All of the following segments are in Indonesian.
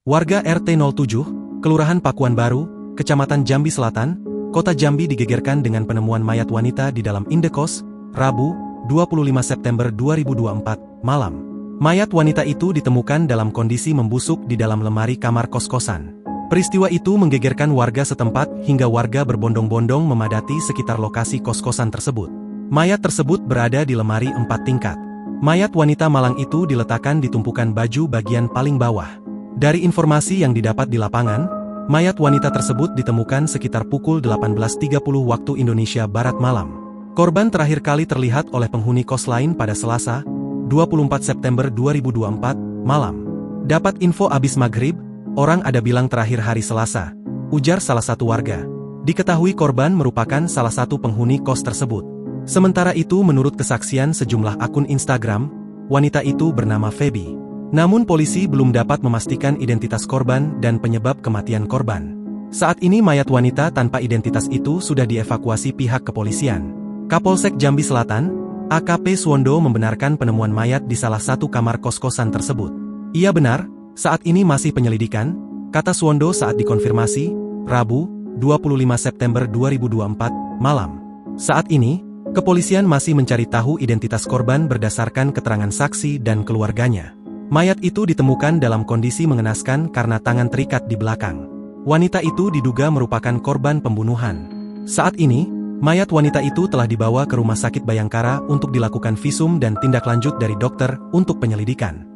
Warga RT 07, Kelurahan Pakuan Baru, Kecamatan Jambi Selatan, Kota Jambi digegerkan dengan penemuan mayat wanita di dalam indekos, Rabu, 25 September 2024, malam. Mayat wanita itu ditemukan dalam kondisi membusuk di dalam lemari kamar kos-kosan. Peristiwa itu menggegerkan warga setempat hingga warga berbondong-bondong memadati sekitar lokasi kos-kosan tersebut. Mayat tersebut berada di lemari 4 tingkat. Mayat wanita malang itu diletakkan di tumpukan baju bagian paling bawah. Dari informasi yang didapat di lapangan, mayat wanita tersebut ditemukan sekitar pukul 18.30 waktu Indonesia Barat malam. Korban terakhir kali terlihat oleh penghuni kos lain pada Selasa, 24 September 2024, malam. Dapat info abis maghrib, orang ada bilang terakhir hari Selasa, ujar salah satu warga. Diketahui korban merupakan salah satu penghuni kos tersebut. Sementara itu menurut kesaksian sejumlah akun Instagram, wanita itu bernama Feby. Namun polisi belum dapat memastikan identitas korban dan penyebab kematian korban. Saat ini mayat wanita tanpa identitas itu sudah dievakuasi pihak kepolisian. Kapolsek Jambi Selatan, AKP Suwondo membenarkan penemuan mayat di salah satu kamar kos-kosan tersebut. Ia benar, saat ini masih penyelidikan, kata Suwondo saat dikonfirmasi, Rabu, 25 September 2024, malam. Saat ini, kepolisian masih mencari tahu identitas korban berdasarkan keterangan saksi dan keluarganya. Mayat itu ditemukan dalam kondisi mengenaskan karena tangan terikat di belakang. Wanita itu diduga merupakan korban pembunuhan. Saat ini, mayat wanita itu telah dibawa ke Rumah Sakit Bayangkara untuk dilakukan visum dan tindak lanjut dari dokter untuk penyelidikan.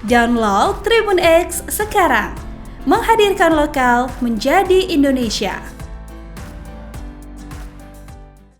Download Tribun X sekarang, menghadirkan lokal menjadi Indonesia.